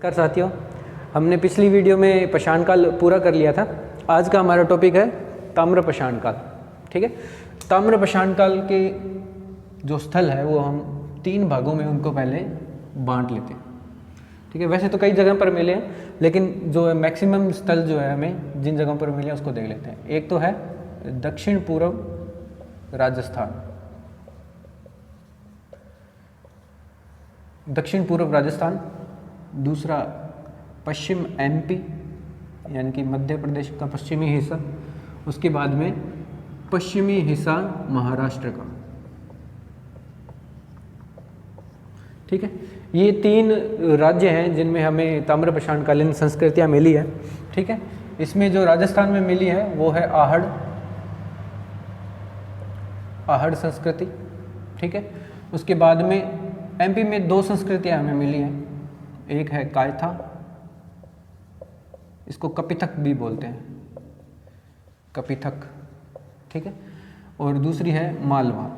नमस्कार साथियों, हमने पिछली वीडियो में पाषाण काल पूरा कर लिया था। आज का हमारा टॉपिक है ताम्र पाषाण काल। ठीक है, ताम्र पाषाण काल के जो स्थल है वो हम 3 भागों में उनको पहले बांट लेते हैं। ठीक है, वैसे तो कई जगह पर मिले हैं, लेकिन जो मैक्सिमम स्थल जो है हमें जिन जगहों पर मिले हैं उसको देख लेते हैं। एक तो है दक्षिण पूर्व राजस्थान, दक्षिण पूर्व राजस्थान। दूसरा पश्चिम एमपी यानी कि मध्य प्रदेश का पश्चिमी हिस्सा। उसके बाद में पश्चिमी हिस्सा महाराष्ट्र का। ठीक है, ये 3 राज्य हैं जिनमें हमें ताम्र पाषाणकालीन संस्कृतियाँ मिली है। ठीक है, इसमें जो राजस्थान में मिली है वो है आहड़ संस्कृति। ठीक है, उसके बाद में एमपी में 2 संस्कृतियाँ हमें मिली हैं। एक है कायथा, इसको कपिथक भी बोलते हैं, कपिथक। ठीक है, और दूसरी है मालवा।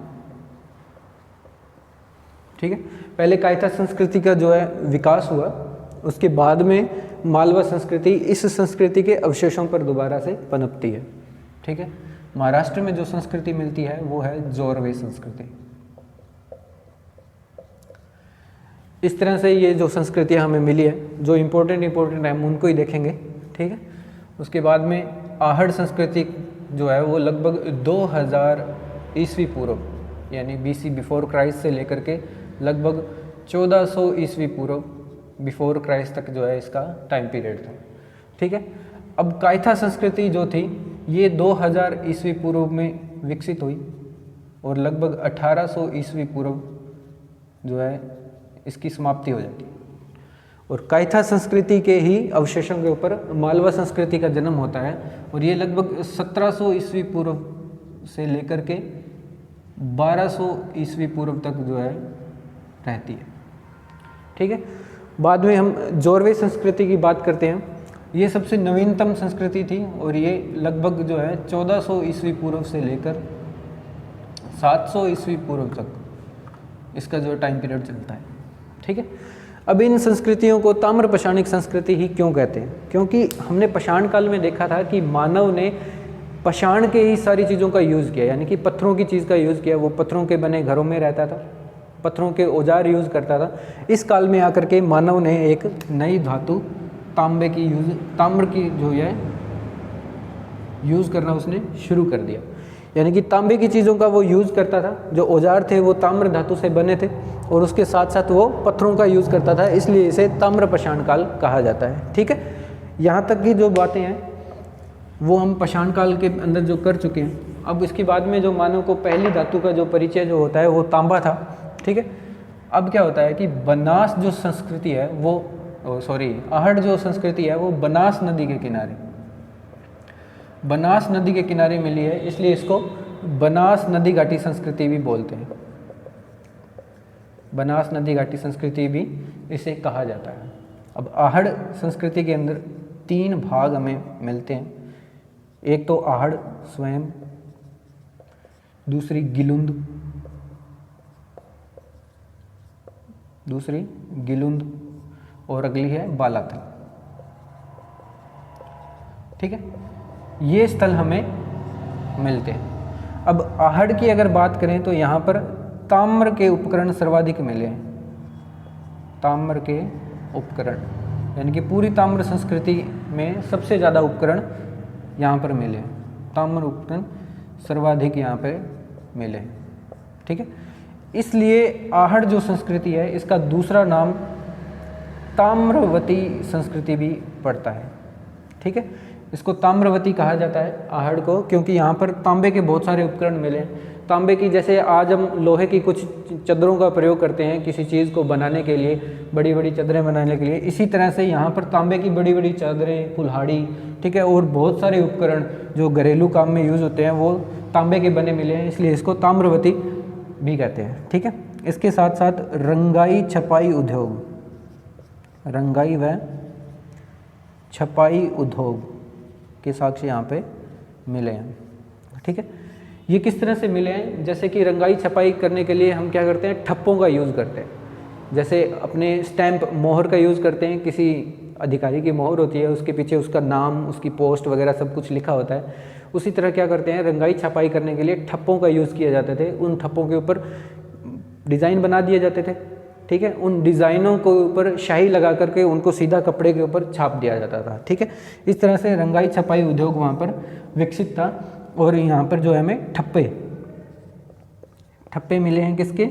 ठीक है, पहले कायथा संस्कृति का जो है विकास हुआ, उसके बाद में मालवा संस्कृति इस संस्कृति के अवशेषों पर दोबारा से पनपती है। ठीक है, महाराष्ट्र में जो संस्कृति मिलती है वो है जोरवे संस्कृति। इस तरह से ये जो संस्कृतियाँ हमें मिली है, जो इम्पोर्टेंट है हम उनको ही देखेंगे। ठीक है, उसके बाद में आहड़ संस्कृति जो है वो लगभग 2000 ईस्वी पूर्व यानी बीसी बिफोर क्राइस्ट से लेकर के लगभग 1400 ईस्वी पूर्व बिफोर क्राइस्ट तक जो है इसका टाइम पीरियड था। ठीक है, अब कायथा संस्कृति जो थी ये 2000 ईस्वी पूर्व में विकसित हुई और लगभग 1800 ईस्वी पूर्व जो है इसकी समाप्ति हो जाती है। और कायथा संस्कृति के ही अवशेषों के ऊपर मालवा संस्कृति का जन्म होता है और ये लगभग 1700 ईस्वी पूर्व से लेकर के 1200 ईस्वी पूर्व तक जो है रहती है। ठीक है, बाद में हम जोरवे संस्कृति की बात करते हैं। ये सबसे नवीनतम संस्कृति थी और ये लगभग जो है 1400 ईस्वी पूर्व से लेकर 700 ईस्वी पूर्व तक इसका जो टाइम पीरियड चलता है। ठीक है, अब इन संस्कृतियों को ताम्र पाषाणिक संस्कृति ही क्यों कहते हैं? क्योंकि हमने पाषाण काल में देखा था कि मानव ने पाषाण के ही सारी चीज़ों का यूज़ किया, यानी कि पत्थरों की चीज़ का यूज़ किया। वो पत्थरों के बने घरों में रहता था, पत्थरों के औजार यूज़ करता था। इस काल में आकर के मानव ने एक नई धातु तांबे की ताम्र की जो है यूज़ करना उसने शुरू कर दिया, यानी कि तांबे की चीज़ों का वो यूज़ करता था। जो औजार थे वो ताम्र धातु से बने थे और उसके साथ साथ वो पत्थरों का यूज़ करता था, इसलिए इसे ताम्र पाषाण काल कहा जाता है। ठीक है, यहाँ तक की जो बातें हैं वो हम पाषाण काल के अंदर जो कर चुके हैं। अब इसके बाद में जो मानव को पहली धातु का जो परिचय जो होता है वो तांबा था। ठीक है, अब क्या होता है कि बनास जो संस्कृति है वो आहड़ जो संस्कृति है वो बनास नदी के किनारे मिली है, इसलिए इसको बनास नदी घाटी संस्कृति भी बोलते हैं। बनास नदी घाटी संस्कृति भी इसे कहा जाता है। अब आहड़ संस्कृति के अंदर 3 भाग हमें मिलते हैं। एक तो आहड़ स्वयं, दूसरी गिलुंद और अगली है बालाथल। ठीक है, ये स्थल हमें मिलते हैं। अब आहड़ की अगर बात करें तो यहाँ पर ताम्र के उपकरण सर्वाधिक मिले हैं। ताम्र के उपकरण यानी कि पूरी ताम्र संस्कृति में सबसे ज़्यादा उपकरण यहाँ पर मिले हैं। ताम्र उपकरण सर्वाधिक यहाँ पे मिले हैं। ठीक है, इसलिए आहड़ जो संस्कृति है इसका दूसरा नाम ताम्रवती संस्कृति भी पड़ता है। ठीक है, इसको ताम्रवती कहा जाता है आहड़ को, क्योंकि यहाँ पर तांबे के बहुत सारे उपकरण मिले हैं। तांबे की, जैसे आज हम लोहे की कुछ चादरों का प्रयोग करते हैं किसी चीज़ को बनाने के लिए, बड़ी बड़ी चादरें बनाने के लिए, इसी तरह से यहाँ पर तांबे की बड़ी बड़ी चादरें, कुल्हाड़ी, ठीक है, और बहुत सारे उपकरण जो घरेलू काम में यूज़ होते हैं वो तांबे के बने मिले हैं, इसलिए इसको ताम्रवती भी कहते हैं। ठीक है, इसके साथ साथ रंगाई व छपाई उद्योग के साक्ष्य यहाँ पे मिले हैं। ठीक है, ये किस तरह से मिले हैं? जैसे कि रंगाई छपाई करने के लिए हम क्या करते हैं, ठप्पों का यूज़ करते हैं। जैसे अपने स्टैंप मोहर का यूज़ करते हैं, किसी अधिकारी की मोहर होती है, उसके पीछे उसका नाम, उसकी पोस्ट वगैरह सब कुछ लिखा होता है। उसी तरह क्या करते हैं, रंगाई छपाई करने के लिए ठप्पों का यूज़ किया जाते थे। उन ठप्पों के ऊपर डिज़ाइन बना दिए जाते थे, ठीक है। उन डिज़ाइनों के ऊपर शाही लगा करके उनको सीधा कपड़े के ऊपर छाप दिया जाता था, ठीक है। इस तरह से रंगाई छपाई उद्योग वहाँ पर विकसित था। और यहाँ पर जो है हमें ठप्पे मिले हैं, किसके,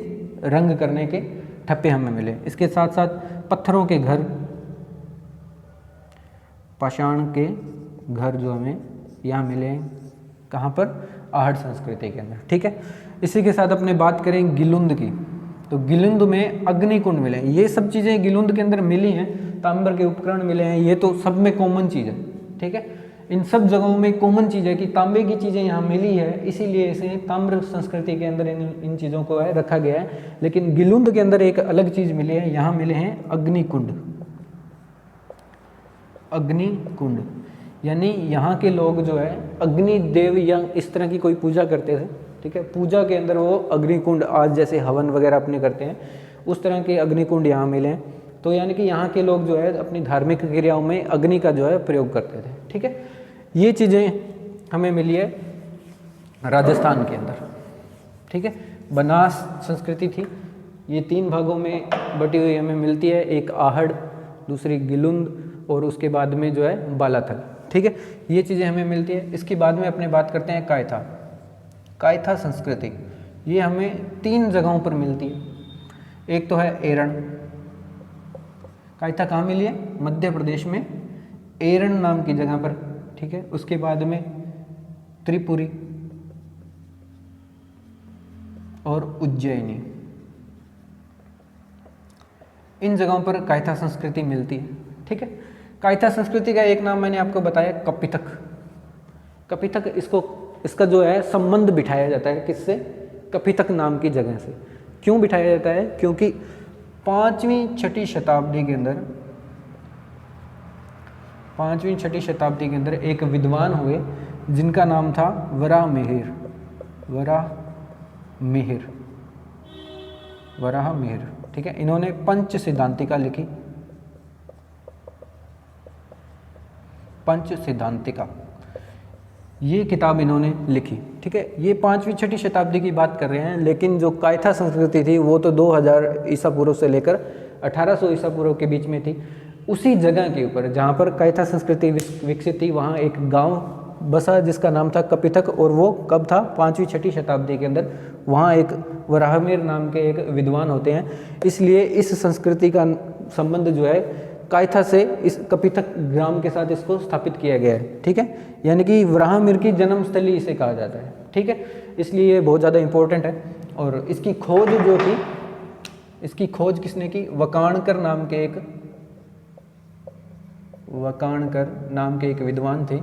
रंग करने के ठप्पे हमें मिले। इसके साथ साथ पत्थरों के घर, पाषाण के घर जो हमें यहाँ मिले हैं, कहाँ पर, आहड़ संस्कृति के अंदर, ठीक है। इसी के साथ अपने बात करें गिलुंद की, तो गिलुंद में अग्निकुंड मिले हैं। ये सब चीज़ें गिलुंद के अंदर मिली हैं। ताम्र के उपकरण मिले हैं, ये तो सब में कॉमन चीज़ है, ठीक है। इन सब जगहों में कॉमन चीज़ है कि तांबे की चीज़ें यहाँ मिली है, इसीलिए इसे ताम्र संस्कृति के अंदर इन चीज़ों को रखा गया है। लेकिन गिलुंद के अंदर एक अलग चीज़ मिली है, यहाँ मिले हैं अग्निकुंड। अग्निकुंड यानी यहाँ के लोग जो है अग्नि देव या इस तरह की कोई पूजा करते थे, ठीक है। पूजा के अंदर वो अग्निकुंड, आज जैसे हवन वगैरह अपने करते हैं, उस तरह के अग्निकुंड यहाँ मिले हैं। तो यानी कि यहाँ के लोग जो है अपनी धार्मिक क्रियाओं में अग्नि का जो है प्रयोग करते थे, ठीक है। ये चीज़ें हमें मिली है राजस्थान के अंदर, ठीक है। बनास संस्कृति थी, ये 3 भागों में बटी हुई हमें मिलती है, एक आहड़, दूसरी गिलुंद और उसके बाद में जो है बालाथल, ठीक है। ये चीज़ें हमें मिलती है। इसके बाद में अपने बात करते हैं कायथा। कायथा संस्कृति ये हमें 3 जगहों पर मिलती है। एक तो है एरण। कायथा कहाँ मिली है, मध्य प्रदेश में एरण नाम की जगह पर, ठीक है। उसके बाद में त्रिपुरी और उज्जैनी, इन जगहों पर कायथा संस्कृति मिलती है, ठीक है। कायथा संस्कृति का एक नाम मैंने आपको बताया, कपिथक। कपिथक इसका जो है संबंध बिठाया जाता है किससे, कपिथक नाम की जगह से। क्यों बिठाया जाता है, क्योंकि 5वीं-6वीं शताब्दी के अंदर 5वीं-6वीं शताब्दी के अंदर एक विद्वान हुए जिनका नाम था वराहमिहिर, ठीक है। इन्होंने पंच सिद्धांतिका लिखी, पंच सिद्धांतिका ये किताब इन्होंने लिखी, ठीक है। ये 5वीं-6वीं शताब्दी की बात कर रहे हैं, लेकिन जो कायथा संस्कृति थी वो तो 2000 ईसा पूर्व से लेकर 1800 ईसा पूर्व के बीच में थी। उसी जगह के ऊपर जहाँ पर कायथा संस्कृति विकसित थी, वहाँ एक गांव बसा जिसका नाम था कपिथक, और वो कब था, 5वीं-6वीं शताब्दी के अंदर। वहाँ एक वराहमिहिर नाम के एक विद्वान होते हैं, इसलिए इस संस्कृति का संबंध जो है कायथा से इस कपिथक ग्राम के साथ इसको स्थापित किया गया है, ठीक है। यानी कि वराहमिहिर की जन्मस्थली इसे कहा जाता है, ठीक है। इसलिए ये बहुत ज़्यादा इम्पोर्टेंट है। और इसकी खोज जो थी, इसकी खोज किसने की, वकाणकर नाम के एक विद्वान थे,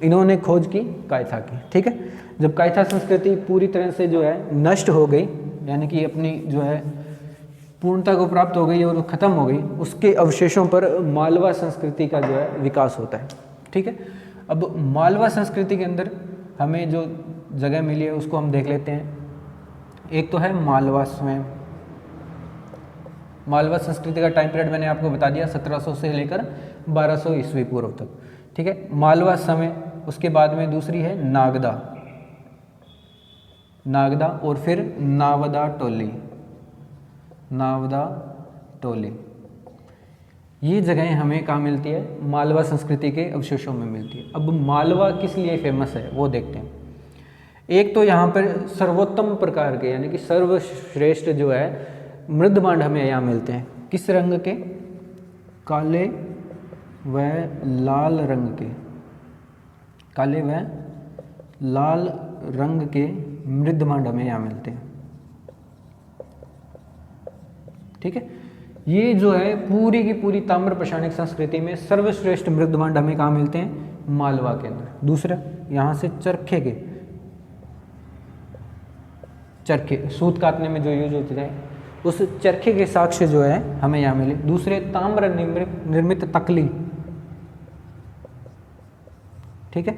इन्होंने खोज की कायथा की, ठीक है। जब कायथा संस्कृति पूरी तरह से जो है नष्ट हो गई, यानी कि अपनी जो है पूर्णता को प्राप्त हो गई और ख़त्म हो गई, उसके अवशेषों पर मालवा संस्कृति का जो है विकास होता है, ठीक है। अब मालवा संस्कृति के अंदर हमें जो जगह मिली है उसको हम देख लेते हैं। एक तो है मालवा स्वयं। मालवा संस्कृति का टाइम पीरियड मैंने आपको बता दिया, 1700 से लेकर 1200 ईस्वी पूर्व तक, ठीक है। मालवा समय, उसके बाद में दूसरी है नागदा और फिर नावदा टोली। ये जगहें हमें कहाँ मिलती है, मालवा संस्कृति के अवशेषों में मिलती है। अब मालवा किस लिए फेमस है वो देखते हैं। एक तो यहाँ पर सर्वोत्तम प्रकार के यानी कि सर्वश्रेष्ठ जो है मृदभांड हमें यहाँ मिलते हैं। किस रंग के, काले व लाल रंग के, काले व लाल रंग के मृदभांड हमें यहाँ मिलते हैं, ठीक है। ये जो है पूरी की पूरी ताम्र पाषाणिक संस्कृति में सर्वश्रेष्ठ मृदभांड हमें कहाँ मिलते हैं, मालवा के अंदर। दूसरा यहाँ से चरखे सूत काटने में जो यूज होते थे, उस चरखे के साक्ष्य जो है हमें यहाँ मिले। दूसरे ताम्र निर्मित तकली, ठीक है।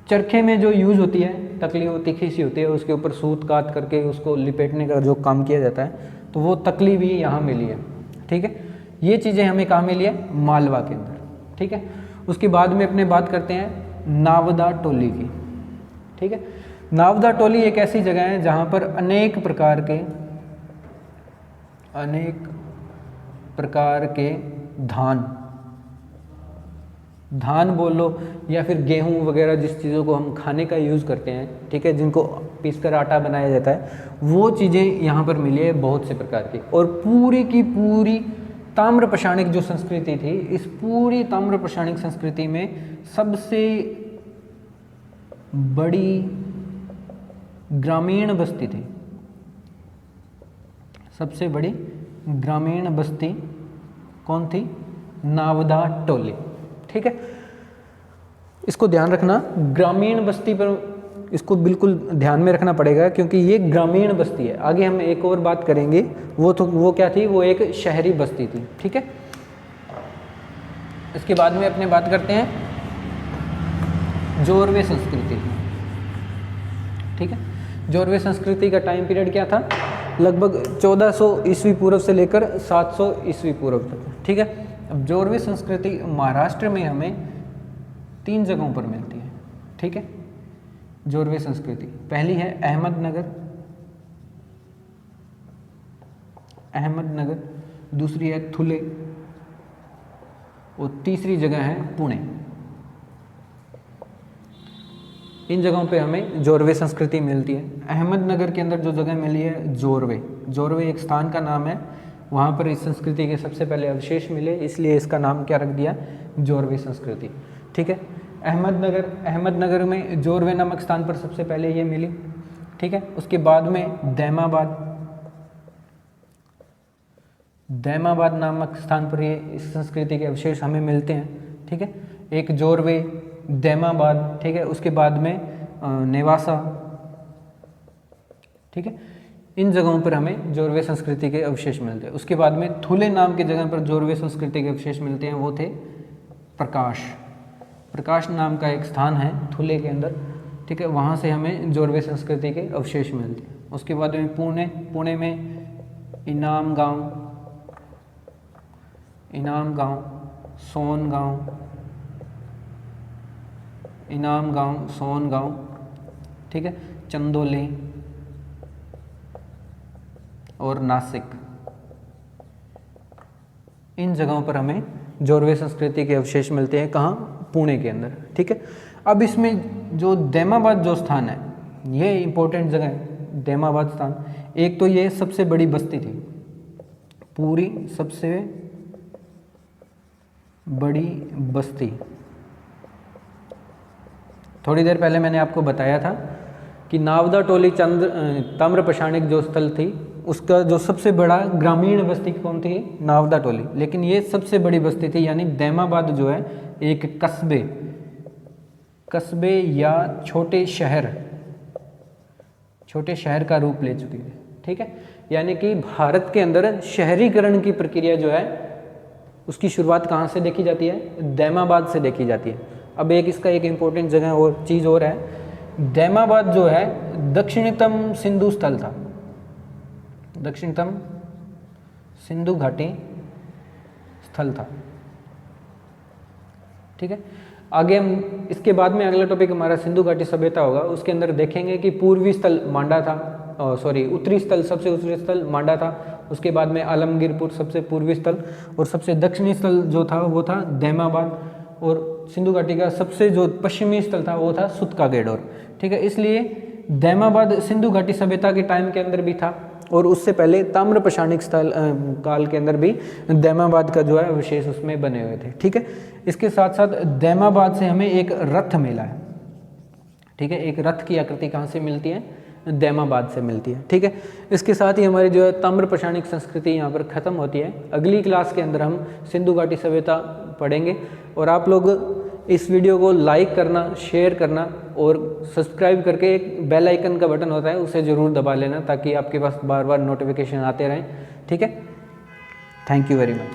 चरखे में जो यूज होती है, तकली वो तीखी सी होती है, उसके ऊपर सूत काट करके उसको लिपेटने का जो काम किया जाता है, तो वो तकली भी यहाँ मिली है। ठीक है, ये चीज़ें हमें कहाँ मिली है? मालवा के अंदर। ठीक है, उसके बाद में अपने बात करते हैं नावदा टोली की। ठीक है, नावदा टोली एक ऐसी जगह है जहाँ पर अनेक प्रकार के धान बोलो या फिर गेहूं वगैरह, जिस चीज़ों को हम खाने का यूज़ करते हैं, ठीक है, जिनको पीसकर आटा बनाया जाता है, वो चीज़ें यहाँ पर मिली है बहुत से प्रकार की। और पूरी की पूरी ताम्र पाषाणिक जो संस्कृति थी, इस पूरी ताम्र पाषाणिक संस्कृति में सबसे बड़ी ग्रामीण बस्ती थी। सबसे बड़ी ग्रामीण बस्ती कौन थी? नावदा टोली। ठीक है, इसको ध्यान रखना, ग्रामीण बस्ती पर इसको बिल्कुल ध्यान में रखना पड़ेगा, क्योंकि ये ग्रामीण बस्ती है। आगे हम एक और बात करेंगे, वो क्या थी? वो एक शहरी बस्ती थी। ठीक है, इसके बाद में अपने बात करते हैं जोरवे संस्कृति। ठीक है, जोरवे संस्कृति का टाइम पीरियड क्या था? लगभग 1400 ईस्वी पूर्व से लेकर 700 ईस्वी पूर्व तक। ठीक है, अब जोरवे संस्कृति महाराष्ट्र में हमें 3 जगहों पर मिलती है। ठीक है, जोरवे संस्कृति पहली है अहमदनगर, दूसरी है थुले और तीसरी जगह है पुणे। इन जगहों पे हमें जोरवे संस्कृति मिलती है। अहमदनगर के अंदर जो जगह मिली है जोरवे एक स्थान का नाम है, वहाँ पर इस संस्कृति के सबसे पहले अवशेष मिले, इसलिए इसका नाम क्या रख दिया? जोरवे संस्कृति। ठीक है, अहमदनगर में जोरवे नामक स्थान पर सबसे पहले ये मिली। ठीक है, उसके बाद में दैमाबाद नामक स्थान पर ये इस संस्कृति के अवशेष हमें मिलते हैं। ठीक है, एक जोरवे, दैमाबाद, ठीक है, उसके बाद में नेवासा। ठीक है, इन जगहों पर हमें जोरवे संस्कृति के अवशेष मिलते हैं। उसके बाद में थुले नाम की जगह पर जोरवे संस्कृति के अवशेष मिलते हैं, वो थे प्रकाश नाम का एक स्थान है थुले के अंदर। ठीक है, वहाँ से हमें जोरवे संस्कृति के अवशेष मिलते हैं। उसके बाद में पुणे में इनाम गांव, सोनगांव, ठीक है, चंदोली और नासिक, इन जगहों पर हमें जोरवे संस्कृति के अवशेष मिलते हैं। कहाँ? पुणे के अंदर। ठीक है, अब इसमें जो दैमाबाद जो स्थान है, ये इंपॉर्टेंट जगह है। दैमाबाद स्थान, एक तो ये सबसे बड़ी बस्ती थी, पूरी सबसे बड़ी बस्ती। थोड़ी देर पहले मैंने आपको बताया था कि नावदा टोली ताम्र पाषाणिक जो स्थल थी, उसका जो सबसे बड़ा ग्रामीण बस्ती कौन थी? नावदा टोली। लेकिन ये सबसे बड़ी बस्ती थी, यानी दैमाबाद जो है एक कस्बे या छोटे शहर का रूप ले चुकी है। ठीक है, यानी कि भारत के अंदर शहरीकरण की प्रक्रिया जो है उसकी शुरुआत कहाँ से देखी जाती है? दैमाबाद से देखी जाती है। अब इसका एक इम्पोर्टेंट जगह और चीज़ और है, दैमाबाद जो है दक्षिणतम सिंधु स्थल था, दक्षिणतम सिंधु घाटी स्थल था। ठीक है, आगे हम इसके बाद में अगला टॉपिक हमारा सिंधु घाटी सभ्यता होगा। उसके अंदर देखेंगे कि पूर्वी स्थल मांडा था, उत्तरी स्थल, सबसे उत्तरी स्थल मांडा था। उसके बाद में आलमगीरपुर सबसे पूर्वी स्थल, और सबसे दक्षिणी स्थल जो था वो था दैमाबाद, और सिंधु घाटी का सबसे जो पश्चिमी स्थल था वो था सुतकागेडोर। ठीक है, इसलिए दैमाबाद सिंधु घाटी सभ्यता के टाइम के अंदर भी था, और उससे पहले ताम्र पाषाणिक स्थल काल के अंदर भी दैमाबाद का जो है अवशेष उसमें बने हुए थे। ठीक है, इसके साथ साथ दैमाबाद से हमें एक रथ मिला है। ठीक है, एक रथ की आकृति कहाँ से मिलती है? दैमाबाद से मिलती है। ठीक है, इसके साथ ही हमारी जो है ताम्र पाषाणिक संस्कृति यहाँ पर ख़त्म होती है। अगली क्लास के अंदर हम सिंधु घाटी सभ्यता पढ़ेंगे, और आप लोग इस वीडियो को लाइक करना, शेयर करना, और सब्सक्राइब करके एक बेल आइकन का बटन होता है उसे ज़रूर दबा लेना, ताकि आपके पास बार बार नोटिफिकेशन आते रहें। ठीक है, थैंक यू वेरी मच।